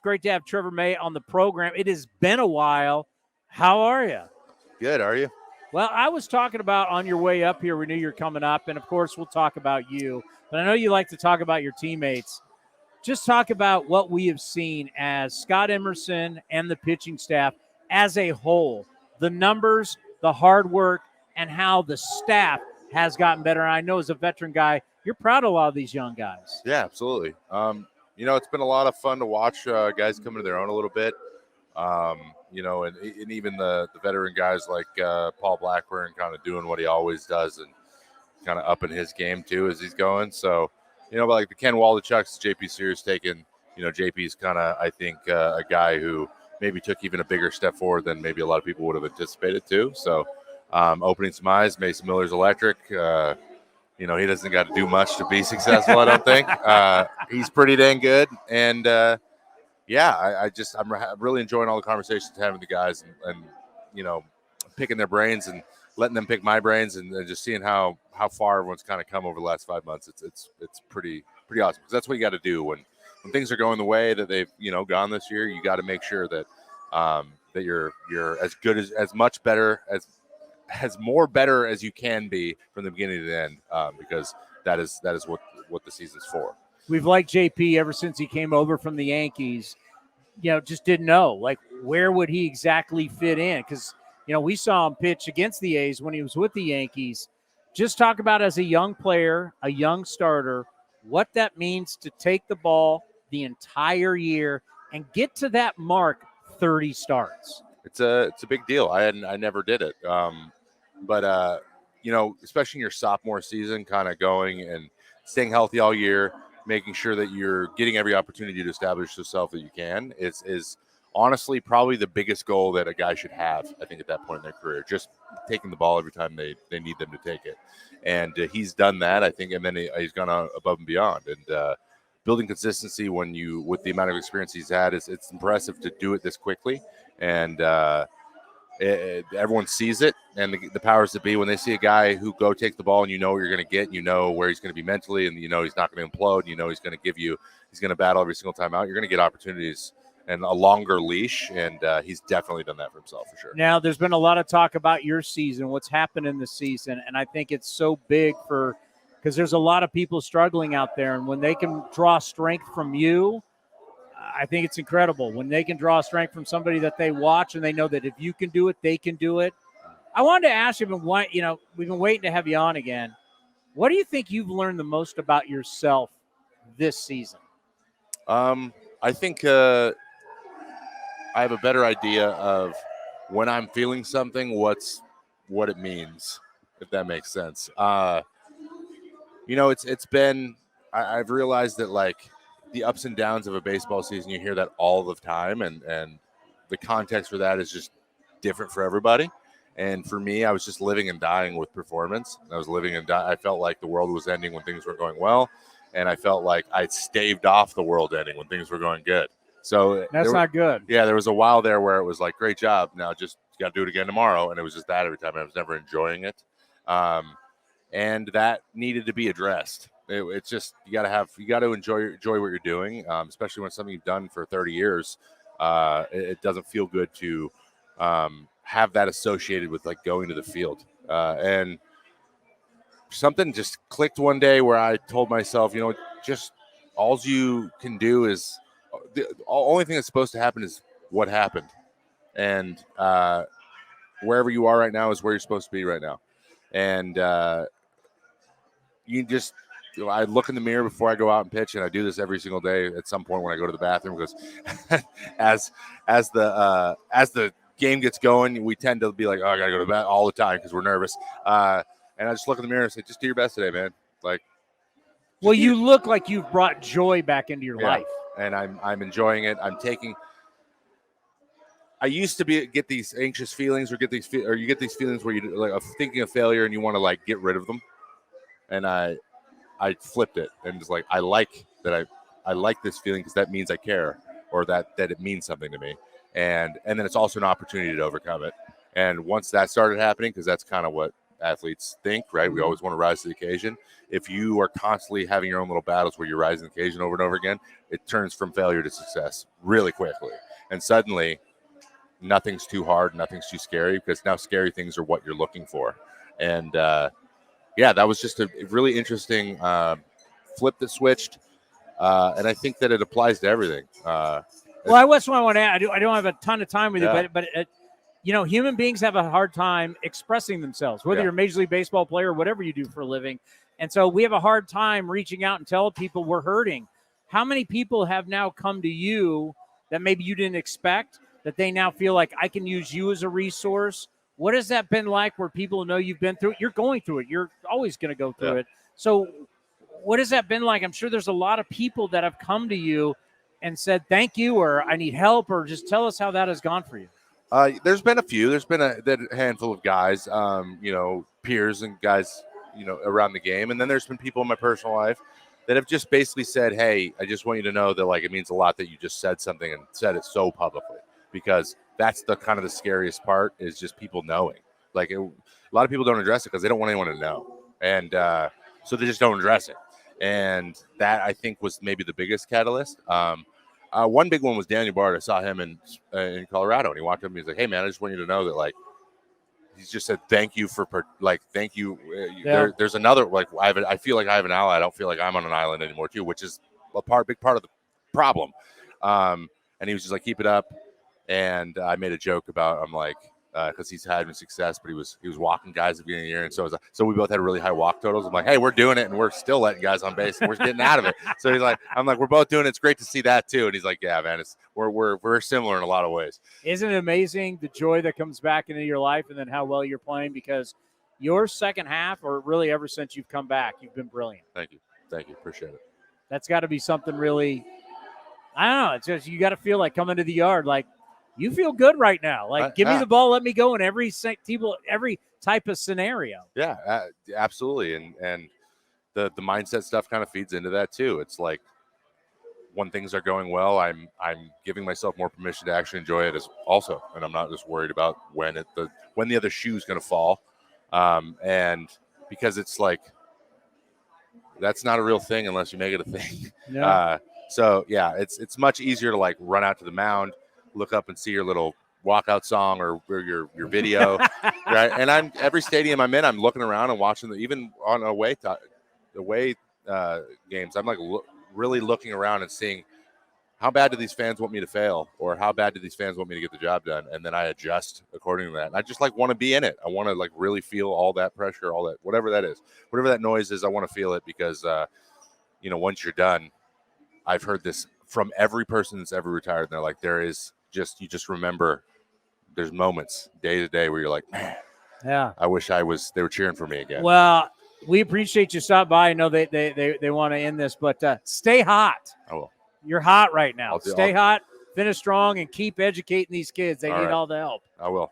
great to have Trevor May on the program. It has been a while. How are you? Good, are you? Well, I was talking about on your way up here, we knew you were coming up, and of course we'll talk about you. But I know you like to talk about your teammates. Just talk about what we have seen as Scott Emerson and the pitching staff as a whole. The numbers, the hard work, and how the staff has gotten better. I know as a veteran guy, you're proud of a lot of these young guys. Yeah, absolutely. It's been a lot of fun to watch guys come into their own a little bit. And even the veteran guys like Paul Blackburn kind of doing what he always does and kind of upping his game too as he's going. So, but like the Ken Waldichucks, JP Sears taking, JP's kind of, I think, a guy who maybe took even a bigger step forward than maybe a lot of people would have anticipated too. So opening some eyes. Mason Miller's electric. He doesn't got to do much to be successful, I don't think. He's pretty dang good. And, I'm really enjoying all the conversations having with the guys and picking their brains and letting them pick my brains and just seeing how far everyone's kind of come over the last 5 months. It's pretty awesome because that's what you got to do when things are going the way that they've gone this year. You got to make sure that that you're as good as much better as more better as you can be from the beginning to the end because that is what the season's for. We've liked JP ever since he came over from the Yankees. Just didn't know like where would he exactly fit in because we saw him pitch against the A's when he was with the Yankees. Just talk about as a young player, a young starter, what that means to take the ball the entire year and get to that mark 30 starts. It's a big deal. I never did it. But especially in your sophomore season, kind of going and staying healthy all year, making sure that you're getting every opportunity to establish yourself that you can is honestly probably the biggest goal that a guy should have, I think, at that point in their career, just taking the ball every time they need them to take it. And he's done that, I think, and then he's gone above and beyond. And building consistency with the amount of experience he's had, it's impressive to do it this quickly. And everyone sees it, and the powers that be, when they see a guy who go take the ball and what you're going to get, and where he's going to be mentally, and he's not going to implode, he's going to battle every single time out, you're going to get opportunities and a longer leash, and he's definitely done that for himself for sure. Now, there's been a lot of talk about your season, what's happened in the season, and I think it's so big because there's a lot of people struggling out there, and when they can draw strength from you, I think it's incredible. When they can draw strength from somebody that they watch and they know that if you can do it, they can do it. I wanted to ask you, we've been waiting to have you on again. What do you think you've learned the most about yourself this season? I think I have a better idea of when I'm feeling something, what it means, if that makes sense. It's been, I've realized that like the ups and downs of a baseball season, you hear that all the time. And the context for that is just different for everybody. And for me, I was just living and dying with performance. I was living and dying. I felt like the world was ending when things were going well. And I felt like I'd staved off the world ending when things were going good. So that's not good. Yeah, there was a while there where it was like, great job. Now just got to do it again tomorrow. And it was just that every time. I was never enjoying it. And that needed to be addressed. It's just you got to enjoy what you're doing, especially when it's something you've done for 30 years. It doesn't feel good to have that associated with like going to the field. And something just clicked one day where I told myself, just all you can do is the only thing that's supposed to happen is what happened. And wherever you are right now is where you're supposed to be right now. And I look in the mirror before I go out and pitch, and I do this every single day at some point when I go to the bathroom because as the game gets going, we tend to be like, oh, I got to go to bed all the time because we're nervous. And I just look in the mirror and say, just do your best today, man. Like, well, you look like you've brought joy back into your life. And I'm enjoying it. I used to get these anxious feelings or you get these feelings where you like of thinking of failure and you want to like get rid of them. And I flipped it and just like, I like this feeling because that means I care or that it means something to me. And then it's also an opportunity to overcome it. And once that started happening, because that's kind of what athletes think, right? We always want to rise to the occasion. If you are constantly having your own little battles where you're rising to the occasion over and over again, it turns from failure to success really quickly. And suddenly nothing's too hard, nothing's too scary, because now scary things are what you're looking for. And that was just a really interesting flip that switched. And I think that it applies to everything. Well, that's what I want to add. I don't have a ton of time with you, but human beings have a hard time expressing themselves, whether you're a Major League Baseball player or whatever you do for a living. And so we have a hard time reaching out and telling people we're hurting. How many people have now come to you that maybe you didn't expect, that they now feel like I can use you as a resource? What has that been like where people know you've been through it? You're going through it. You're always going to go through it. So what has that been like? I'm sure there's a lot of people that have come to you and said, thank you, or I need help, or just tell us how that has gone for you. There's been a few. There's been a handful of guys, peers and guys, around the game. And then there's been people in my personal life that have just basically said, hey, I just want you to know that, like, it means a lot that you just said something and said it so publicly, because that's the kind of the scariest part, is just people knowing. Like, a lot of people don't address it because they don't want anyone to know. And so they just don't address it. And that, I think, was maybe the biggest catalyst. One big one was Daniel Bard. I saw him in Colorado, and he walked up to me. He's like, hey, man, I just want you to know that, like, he's just said, thank you thank you. There's another, like, I feel like I have an ally. I don't feel like I'm on an island anymore, too, which is a big part of the problem. And he was just like, keep it up. And I made a joke about, I'm like, because he's having success, but he was walking guys at the beginning of the year, and so we both had really high walk totals. I'm like, hey, we're doing it, and we're still letting guys on base, and we're getting out of it. So he's like, I'm like, we're both doing it. It's great to see that too. And he's like, yeah, man, we're similar in a lot of ways. Isn't it amazing the joy that comes back into your life, and then how well you're playing? Because your second half, or really ever since you've come back, you've been brilliant. Thank you, appreciate it. That's got to be something really. I don't know. It's just, you got to feel like coming to the yard, like, you feel good right now. Like, give me the ball, let me go in every type of scenario. Yeah, absolutely. And the mindset stuff kind of feeds into that too. It's like, when things are going well, I'm giving myself more permission to actually enjoy it also, and I'm not just worried about when the other shoe's going to fall. And because it's like, that's not a real thing unless you make it a thing. Yeah. So yeah, it's much easier to, like, run out to the mound, look up and see your little walkout song or your video, right? And every stadium I'm in, I'm looking around and watching even on away games. I'm like really looking around and seeing, how bad do these fans want me to fail, or how bad do these fans want me to get the job done? And then I adjust according to that. And I just, like, want to be in it. I want to, like, really feel all that pressure, all that, whatever that is, whatever that noise is. I want to feel it because, once you're done, I've heard this from every person that's ever retired. And they're like, you just remember, there's moments day to day where you're like, man, I wish they were cheering for me again. Well, we appreciate you stopping by. I know they want to end this, but stay hot. I will. You're hot right now. Stay hot, finish strong, and keep educating these kids. They need all the help. I will.